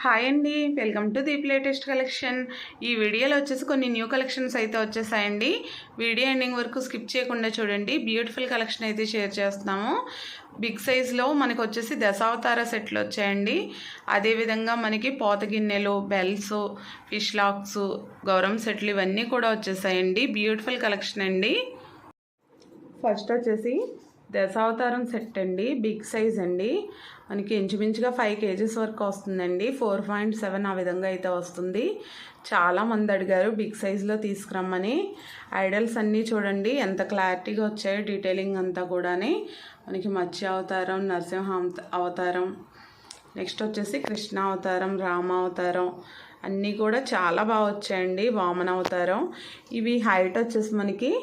Hi అండి, welcome to Deep latest collection. ఈ వీడియోలో వచ్చేసి కొన్ని న్యూ కలెక్షన్స్ అయితే వచ్చేసాయండి. వీడియో ఎండింగ్ వరకు స్కిప్ చేయకుండా చూడండి. బ్యూటిఫుల్ కలెక్షన్ అయితే షేర్ చేస్తున్నాము. బిగ్ సైజ్లో మనకు వచ్చేసి దశావతార సెట్లు వచ్చాయండి. అదేవిధంగా మనకి పోత గిన్నెలు, బెల్స్, ఫిష్ లాక్స్, గౌరవం సెట్లు ఇవన్నీ కూడా వచ్చేసాయండి. బ్యూటిఫుల్ కలెక్షన్ అండి. ఫస్ట్ వచ్చేసి దశావతారం సెట్ అండి. బిగ్ సైజ్ అండి. మనకి ఇంచుమించుగా 5 kgs వరకు వస్తుందండి. 4.7 ఆ విధంగా అయితే వస్తుంది. చాలామంది అడిగారు బిగ్ సైజులో తీసుకురమ్మని. ఐడల్స్ అన్నీ చూడండి ఎంత క్లారిటీగా వచ్చాయో, డీటెయిలింగ్ అంతా కూడా. మనకి మత్స్య అవతారం, నరసింహ అవతారం, నెక్స్ట్ వచ్చేసి కృష్ణ అవతారం, రామ అవతారం అన్నీ కూడా చాలా బాగా వచ్చాయండి. వామన అవతారం. ఇవి హైట్ వచ్చేసి మనకి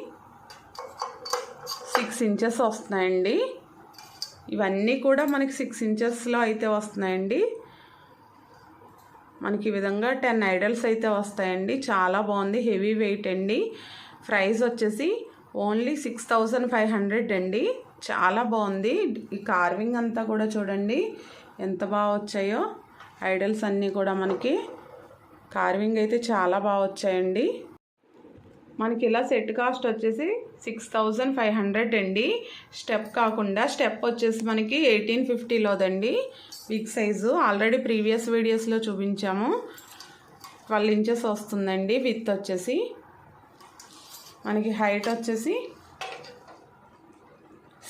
6 inches వస్తున్నాయండి. ఇవన్నీ కూడా మనకి 6 inchesలో అయితే వస్తున్నాయండి. మనకి ఈ విధంగా 10 ఐడల్స్ అయితే వస్తాయండి. చాలా బాగుంది, హెవీ వెయిట్ అండి. ప్రైస్ వచ్చేసి ఓన్లీ 6500 అండి. చాలా బాగుంది. ఈ కార్వింగ్ అంతా కూడా చూడండి ఎంత బాగా వచ్చాయో. ఐడల్స్ అన్నీ కూడా మనకి కార్వింగ్ అయితే చాలా బాగా వచ్చాయండి. మనకి ఇలా సెట్ కాస్ట్ వచ్చేసి 6500 అండి. స్టెప్ కాకుండా, స్టెప్ వచ్చేసి మనకి 1850లోదండి. బిగ్ సైజు ఆల్రెడీ ప్రీవియస్ వీడియోస్లో చూపించాము. 12 inches వస్తుందండి. విత్ వచ్చేసి మనకి హైట్ వచ్చేసి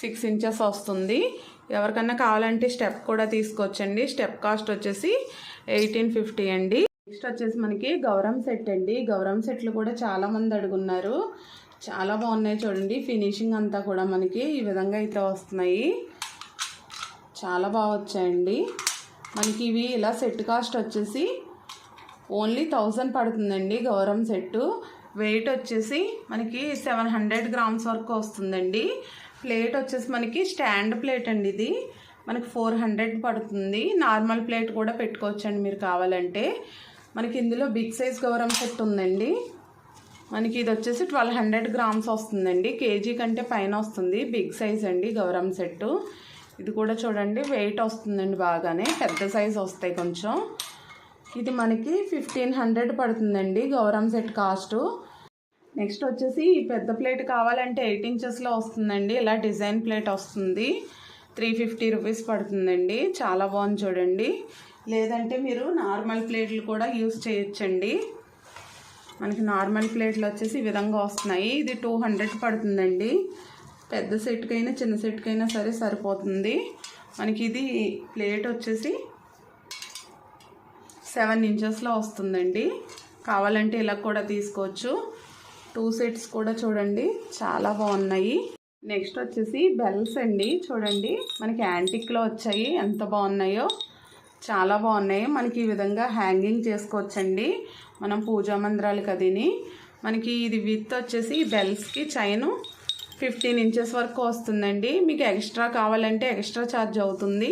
6 inches వస్తుంది. ఎవరికన్నా కావాలంటే స్టెప్ కూడా తీసుకోవచ్చండి. స్టెప్ కాస్ట్ వచ్చేసి 1850 అండి. నెక్స్ట్ వచ్చేసి మనకి గౌరవం సెట్ అండి. గౌరవం సెట్లు కూడా చాలామంది అడుగున్నారు. చాలా బాగున్నాయి చూడండి. ఫినిషింగ్ అంతా కూడా మనకి ఈ విధంగా అయితే వస్తున్నాయి. చాలా బాగా వచ్చాయండి. మనకి ఇవి ఇలా సెట్ కాస్ట్ వచ్చేసి ఓన్లీ 1000 పడుతుందండి. గౌరవం సెట్టు వెయిట్ వచ్చేసి మనకి 700 grams వరకు వస్తుందండి. ప్లేట్ వచ్చేసి మనకి స్టాండ్ ప్లేట్ అండి. ఇది మనకి 400 పడుతుంది. నార్మల్ ప్లేట్ కూడా పెట్టుకోవచ్చండి మీరు కావాలంటే. మనకి ఇందులో బిగ్ సైజ్ గౌరవం సెట్ ఉందండి. మనకి ఇది వచ్చేసి 1200 grams వస్తుందండి. కేజీ కంటే పైన వస్తుంది. బిగ్ సైజ్ అండి గౌరవం సెట్టు. ఇది కూడా చూడండి వెయిట్ వస్తుందండి బాగానే. పెద్ద సైజ్ వస్తాయి కొంచెం. ఇది మనకి 1500 పడుతుందండి గౌరవం సెట్ కాస్టు. నెక్స్ట్ వచ్చేసి ఈ పెద్ద ప్లేట్ కావాలంటే 8 inchesలో వస్తుందండి. ఇలా డిజైన్ ప్లేట్ వస్తుంది. 350 rupees పడుతుందండి. చాలా బాగుంది చూడండి. లేదంటే మీరు నార్మల్ ప్లేట్లు కూడా యూస్ చేయొచ్చండి. మనకి నార్మల్ ప్లేట్లు వచ్చేసి ఈ విధంగా వస్తున్నాయి. ఇది 200 పడుతుందండి. పెద్ద సెట్కైనా చిన్న సెట్కైనా సరే సరిపోతుంది. మనకి ఇది ప్లేట్ వచ్చేసి 7 inchesలో వస్తుందండి. కావాలంటే ఇలా కూడా తీసుకోవచ్చు. 2 sets కూడా చూడండి చాలా బాగున్నాయి. నెక్స్ట్ వచ్చేసి బెల్స్ అండి. చూడండి మనకి యాంటిక్లో వచ్చాయి. ఎంత బాగున్నాయో, చాలా బాగున్నాయి. మనకి ఈ విధంగా హ్యాంగింగ్ చేసుకోవచ్చండి మనం పూజా మందిరాలకు. అదిని మనకి ఇది విత్ వచ్చేసి బెల్స్కి చైను 15 inches వరకు వస్తుందండి. మీకు ఎక్స్ట్రా కావాలంటే ఎక్స్ట్రా ఛార్జ్ అవుతుంది.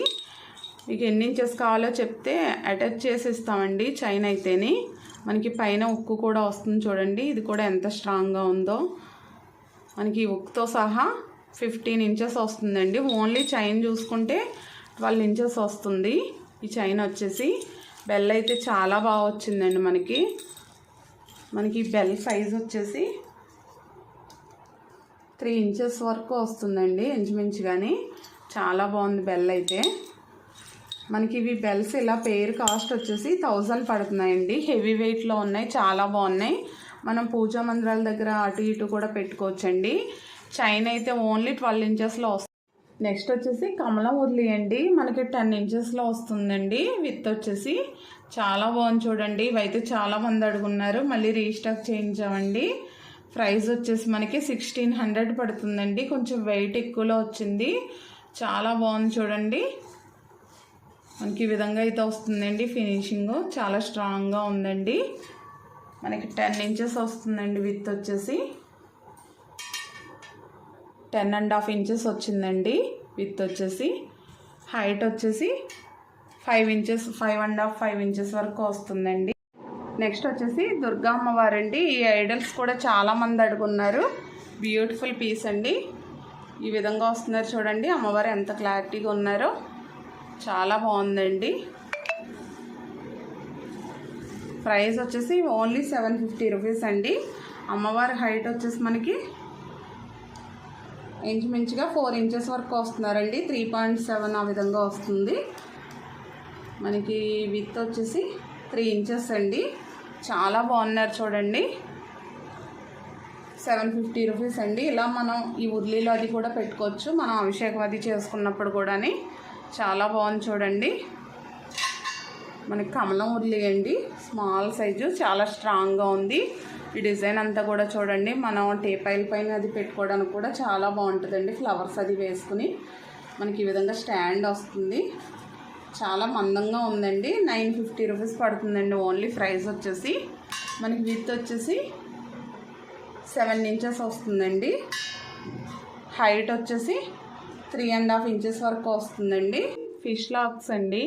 మీకు ఎన్ని ఇంచెస్ కావాలో చెప్తే అటాచ్ చేసి ఇస్తామండి చైన్ అయితేని. మనకి పైన ఉక్కు కూడా వస్తుంది చూడండి. ఇది కూడా ఎంత స్ట్రాంగ్గా ఉందో. మనకి ఉక్కుతో సహా 15 inches వస్తుందండి. ఓన్లీ చైన్ చూసుకుంటే 12 inches వస్తుంది. ఈ చైన్ వచ్చేసి బెల్ అయితే చాలా బాగా వచ్చిందండి. మనకి బెల్ సైజ్ వచ్చేసి 3 inches వరకు వస్తుందండి ఇంచుమించుగాని. చాలా బాగుంది బెల్ అయితే. మనకి ఇవి బెల్స్ ఇలా పేరు కాస్ట్ వచ్చేసి 1000 పడుతున్నాయండి. హెవీ వెయిట్లో ఉన్నాయి, చాలా బాగున్నాయి. మనం పూజా మందిరాల దగ్గర అటు ఇటు కూడా పెట్టుకోవచ్చండి. చైన్ అయితే ఓన్లీ 12 inchesలో వస్తుంది. నెక్స్ట్ వచ్చేసి కమలం ఉర్లి అండి. మనకి 10 inchesలో వస్తుందండి. విత్ వచ్చేసి చాలా బాగుంది చూడండి. ఇవైతే చాలామంది అడుగున్నారు, మళ్ళీ రీస్టాక్ చేయించామండి. ప్రైస్ వచ్చేసి మనకి 1600 పడుతుందండి. కొంచెం వెయిట్ ఎక్కువలో వచ్చింది. చాలా బాగుంది చూడండి. మనకి ఈ విధంగా అయితే వస్తుందండి. ఫినిషింగ్ చాలా స్ట్రాంగ్గా ఉందండి. మనకి 10 inches వస్తుందండి. విత్ వచ్చేసి 10.5 inches వచ్చిందండి. విత్ వచ్చేసి హైట్ వచ్చేసి 5 inches, 5.5 inches వరకు వస్తుందండి. నెక్స్ట్ వచ్చేసి దుర్గా అమ్మవారండి. ఈ ఐడల్స్ కూడా చాలామంది అడుగున్నారు. బ్యూటిఫుల్ పీస్ అండి. ఈ విధంగా వస్తున్నారు చూడండి. అమ్మవారు ఎంత క్లారిటీగా ఉన్నారో, చాలా బాగుందండి. ప్రైస్ వచ్చేసి ఓన్లీ 750 రూపీస్ అండి. అమ్మవారి హైట్ వచ్చేసి మనకి ఇంచుమించుగా 4 ఇంచెస్ వరకు వస్తున్నారండి. 3.7 ఆ విధంగా వస్తుంది. మనకి విత్ వచ్చేసి 3 ఇంచెస్ అండి. చాలా బాగున్నారు చూడండి. 750 రూపీస్ అండి. ఇలా మనం ఈ ఉర్లీలో అది కూడా పెట్టుకోవచ్చు. మనం అభిషేకం అది చేసుకున్నప్పుడు కూడా చాలా బాగుంది చూడండి. మనకి కమలం ఉర్లీ అండి, స్మాల్ సైజు, చాలా స్ట్రాంగ్గా ఉంది. ఈ డిజైన్ అంతా కూడా చూడండి. మనం టేపాయిల పైన అది పెట్టుకోవడానికి కూడా చాలా బాగుంటుందండి. ఫ్లవర్స్ అది వేసుకుని మనకి ఈ విధంగా స్టాండ్ వస్తుంది. చాలా మందంగా ఉందండి. 950 రూపీస్ పడుతుందండి ఓన్లీ. ప్రైస్ వచ్చేసి మనకి విత్ వచ్చేసి 7 ఇంచెస్ వస్తుందండి. హైట్ వచ్చేసి 3.5 ఇంచెస్ వరకు వస్తుందండి. ఫిష్ లాక్స్ అండి,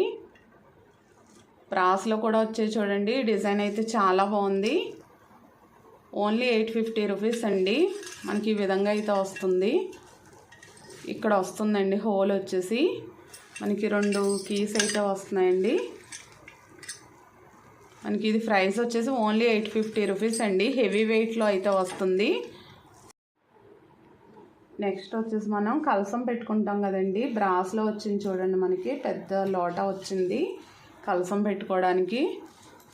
బ్రాస్లో కూడా వచ్చాయి చూడండి. డిజైన్ అయితే చాలా బాగుంది. ఓన్లీ 850 రూపీస్ అండి. మనకి ఈ విధంగా అయితే వస్తుంది. ఇక్కడ వస్తుందండి హోల్ వచ్చేసి మనకి 2 కీస్ అయితే వస్తున్నాయండి. మనకి ఇది ప్రైస్ వచ్చేసి ఓన్లీ 850 రూపీస్ అండి. హెవీ వెయిట్లో అయితే వస్తుంది. నెక్స్ట్ వచ్చేసి మనం కలసం పెట్టుకుంటాం కదండి. బ్రాస్లో వచ్చింది చూడండి. మనకి పెద్ద లోటా వచ్చింది కలసం పెట్టుకోవడానికి.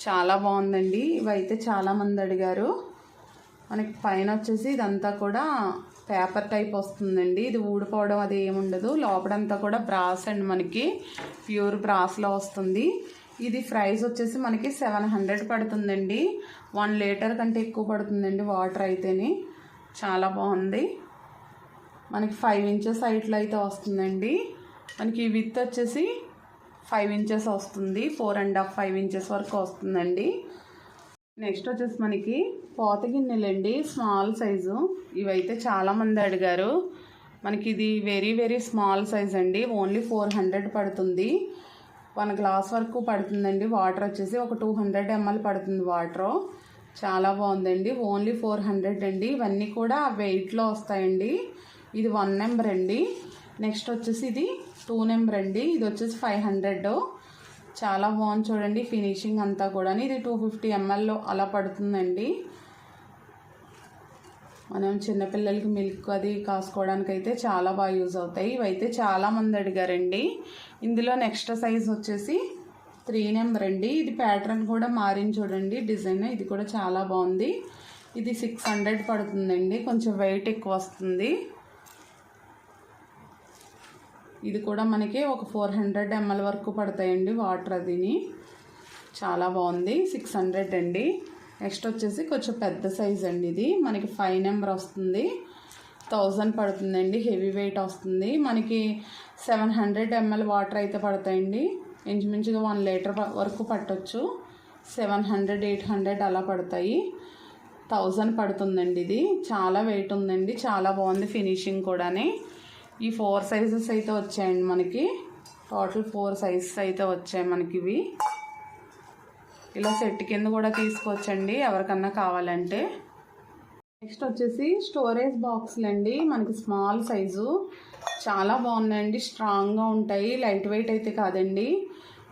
చాలా బాగుందండి. ఇవైతే చాలామంది అడిగారు. మనకి పైన వచ్చేసి ఇదంతా కూడా పేపర్ టైప్ వస్తుందండి. ఇది ఊడిపోవడం అది ఏముండదు. లోపలంతా కూడా బ్రాస్ అండి, మనకి ప్యూర్ బ్రాస్లో వస్తుంది. ఇది ప్రైస్ వచ్చేసి మనకి 700 పడుతుందండి. 1 లీటర్ కంటే ఎక్కువ పడుతుందండి వాటర్ అయితేనే. చాలా బాగుంది. మనకి 5 ఇంచెస్ హైట్లో అయితే వస్తుందండి. మనకి విత్ వచ్చేసి 5 ఇంచెస్ వస్తుంది. 4.5 5 ఇంచెస్ వరకు వస్తుందండి. నెక్స్ట్ వచ్చేసి మనకి పోత గిన్నెలండి, స్మాల్ సైజు. ఇవైతే చాలామంది అడిగారు. మనకి ఇది వెరీ వెరీ స్మాల్ సైజ్ అండి. ఓన్లీ 400 పడుతుంది. 1 గ్లాస్ వరకు పడుతుందండి. వాటర్ వచ్చేసి ఒక 200 ml పడుతుంది వాటర్. చాలా బాగుందండి. ఓన్లీ 400 అండి. ఇవన్నీ కూడా వెయిట్లో వస్తాయండి. ఇది 1 నెంబర్ అండి. నెక్స్ట్ వచ్చేసి ఇది 2 నెంబర్ అండి. ఇది వచ్చేసి 500. చాలా బాగుంది చూడండి ఫినిషింగ్ అంతా కూడా. ఇది 250 ml అలా పడుతుందండి. మనం చిన్నపిల్లలకి మిల్క్ అది కాసుకోవడానికి అయితే చాలా బాగా యూజ్ అవుతాయి. ఇవైతే చాలామంది అడిగారండి. ఇందులో నెక్స్ట్ సైజ్ వచ్చేసి 3 నెంబర్ అండి. ఇది ప్యాటర్న్ కూడా మారింది చూడండి డిజైన్. ఇది కూడా చాలా బాగుంది. ఇది 600 పడుతుందండి. కొంచెం వెయిట్ ఎక్కువ వస్తుంది. ఇది కూడా మనకి ఒక 400 ml వరకు పడతాయండి వాటర్ అదిని. చాలా బాగుంది. 600 అండి. నెక్స్ట్ వచ్చేసి కొంచెం పెద్ద సైజ్ అండి. ఇది మనకి 5 నెంబర్ వస్తుంది. 1000 పడుతుందండి. హెవీ వెయిట్ వస్తుంది. మనకి 700 ml వాటర్ అయితే పడతాయండి. ఇంచుమించుగా 1 లీటర్ వరకు పట్టొచ్చు. 700 800 అలా పడతాయి. 1000 పడుతుందండి. ఇది చాలా వెయిట్ ఉందండి. చాలా బాగుంది ఫినిషింగ్ కూడానే. ఈ 4 సైజెస్ అయితే వచ్చాయండి మనకి. టోటల్ 4 సైజెస్ అయితే వచ్చాయి మనకి ఇవి. ఇలా సెట్ కింద కూడా తీసుకోవచ్చండి ఎవరికన్నా కావాలంటే. నెక్స్ట్ వచ్చేసి స్టోరేజ్ బాక్సులు అండి. మనకి స్మాల్ సైజు చాలా బాగున్నాయండి. స్ట్రాంగ్గా ఉంటాయి. లైట్ వెయిట్ అయితే కాదండి.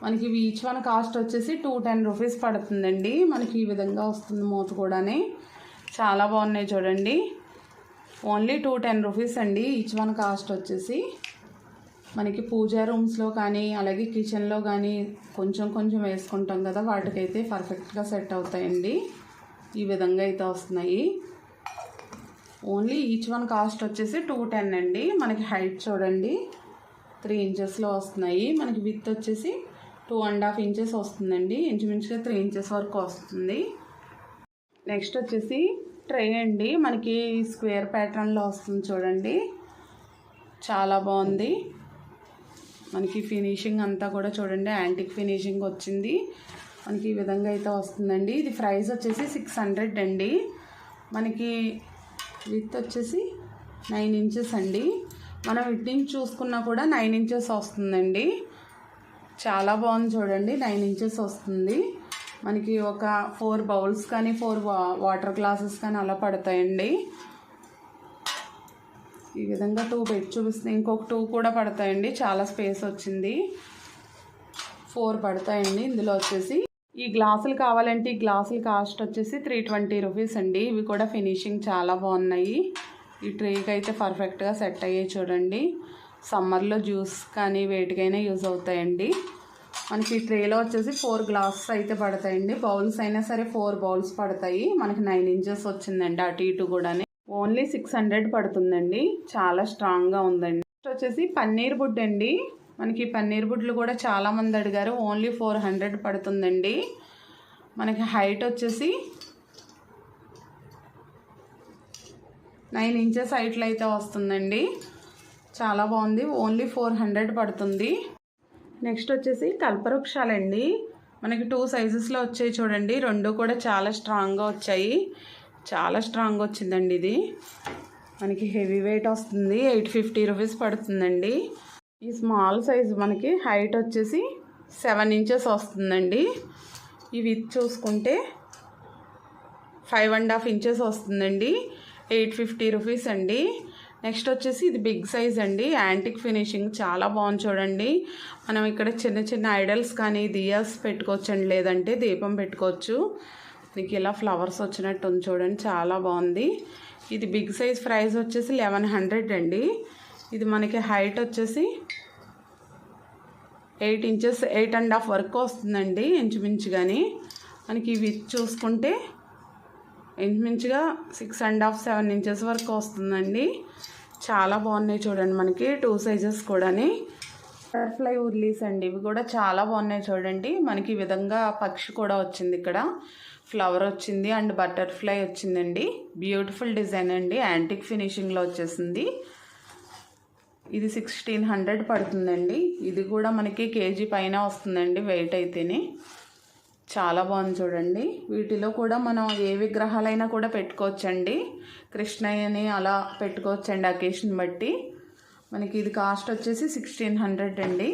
మనకి ఈచ్ వన్ కాస్ట్ వచ్చేసి 210 రూపీస్ పడుతుందండి. మనకి ఈ విధంగా వస్తుంది మూత కూడానే. చాలా బాగున్నాయి చూడండి. ఓన్లీ 210 రూపీస్ అండి ఈచ్ వన్ కాస్ట్ వచ్చేసి. మనకి పూజా రూమ్స్లో కానీ అలాగే కిచెన్లో కానీ కొంచెం కొంచెం వేసుకుంటాం కదా, వాటికైతే పర్ఫెక్ట్గా సెట్ అవుతాయండి. ఈ విధంగా అయితే వస్తున్నాయి. ఓన్లీ ఈచ్ వన్ కాస్ట్ వచ్చేసి 210 అండి. మనకి హైట్ చూడండి 3 ఇంచెస్లో వస్తున్నాయి. మనకి విత్ వచ్చేసి 2.5 ఇంచెస్ వస్తుందండి. ఇంచుమించుగా 3 ఇంచెస్ వరకు వస్తుంది. నెక్స్ట్ వచ్చేసి ట్రే అండి. మనకి స్క్వేర్ ప్యాటర్న్లో వస్తుంది చూడండి. చాలా బాగుంది. మనకి ఫినిషింగ్ అంతా కూడా చూడండి యాంటిక్ ఫినిషింగ్ వచ్చింది. మనకి ఈ విధంగా అయితే వస్తుందండి. ఇది ప్రైస్ వచ్చేసి 600 అండి. మనకి విత్ వచ్చేసి 9 ఇంచెస్ అండి. మనం ఇటు నుంచి చూసుకున్నా కూడా 9 ఇంచెస్ వస్తుందండి. చాలా బాగుంది చూడండి. 9 ఇంచెస్ వస్తుంది. మనకి ఒక 4 బౌల్స్ కానీ 4 వాటర్ గ్లాసెస్ కానీ అలా పడతాయండి. ఈ విధంగా 2 పెట్టి చూపిస్తుంది. ఇంకొక 2 కూడా పడతాయండి. చాలా స్పేస్ వచ్చింది. 4 పడతాయండి ఇందులో వచ్చేసి. ఈ గ్లాసులు కావాలంటే ఈ గ్లాసులు కాస్ట్ వచ్చేసి 320 రూపీస్ అండి. ఇవి కూడా ఫినిషింగ్ చాలా బాగున్నాయి. ఈ ట్రేకి అయితే పర్ఫెక్ట్గా సెట్ అయ్యాయి చూడండి. సమ్మర్లో జ్యూస్ కానీ వేటికైనా యూజ్ అవుతాయండి. మనకి ఈ ట్రేలో వచ్చేసి 4 గ్లాసెస్ అయితే పడతాయండి. బౌల్స్ అయినా సరే 4 బౌల్స్ పడతాయి. మనకి 9 ఇంచెస్ వచ్చిందండి అటు ఇటు కూడా. ఓన్లీ 600 పడుతుందండి. చాలా స్ట్రాంగ్గా ఉందండి. నెక్స్ట్ వచ్చేసి పన్నీర్ బుడ్ అండి. మనకి పన్నీర్ బుడ్లు కూడా చాలామంది అడిగారు. ఓన్లీ 400 పడుతుందండి. మనకి హైట్ వచ్చేసి 9 ఇంచెస్ హైట్లో అయితే వస్తుందండి. చాలా బాగుంది. ఓన్లీ 400 పడుతుంది. నెక్స్ట్ వచ్చేసి కల్పవృక్షాలండి. మనకి 2 సైజెస్లో వచ్చాయి చూడండి. 2 కూడా చాలా స్ట్రాంగ్గా వచ్చాయి. చాలా స్ట్రాంగ్ వచ్చిందండి. ఇది మనకి హెవీ వెయిట్ వస్తుంది. 850 రూపీస్ పడుతుందండి. ఈ స్మాల్ సైజ్ మనకి హైట్ వచ్చేసి 7 ఇంచెస్ వస్తుందండి. ఇవి చూసుకుంటే 5.5 ఇంచెస్ వస్తుందండి. 850 రూపీస్ అండి. నెక్స్ట్ వచ్చేసి ఇది బిగ్ సైజ్ అండి. యాంటిక్ ఫినిషింగ్ చాలా బాగుంది చూడండి. మనం ఇక్కడ చిన్న చిన్న ఐడల్స్ కానీ దియాస్ పెట్టుకోవచ్చు అండి. లేదంటే దీపం పెట్టుకోవచ్చు. మీకు ఇలా ఫ్లవర్స్ వచ్చినట్టు ఉంది చూడండి. చాలా బాగుంది. ఇది బిగ్ సైజ్ ప్రైస్ వచ్చేసి 1100 అండి. ఇది మనకి హైట్ వచ్చేసి 8 ఇంచెస్ 8.5 వరకు వస్తుందండి ఇంచుమించుగాని. మనకి ఇవి చూసుకుంటే ఇంచుమించుగా 6.5 7 ఇంచెస్ వరకు వస్తుందండి. చాలా బాగున్నాయి చూడండి. మనకి 2 సైజెస్ కూడాని. బటర్ఫ్లై ఉర్లీస్ అండి. ఇవి కూడా చాలా బాగున్నాయి చూడండి. మనకి ఈ విధంగా పక్షి కూడా వచ్చింది. ఇక్కడ ఫ్లవర్ వచ్చింది అండ్ బటర్ఫ్లై వచ్చిందండి. బ్యూటిఫుల్ డిజైన్ అండి. యాంటిక్ ఫినిషింగ్లో వచ్చేసింది. ఇది 1600 పడుతుందండి. ఇది కూడా మనకి కేజీ పైన వస్తుందండి వెయిట్ అయితేనే. చాలా బాగుంది చూడండి. వీటిలో కూడా మనం ఏ విగ్రహాలైనా కూడా పెట్టుకోవచ్చండి. కృష్ణయ్యని అలా పెట్టుకోవచ్చండి అకేషన్ బట్టి. మనకి ఇది కాస్ట్ వచ్చేసి 1600 అండి.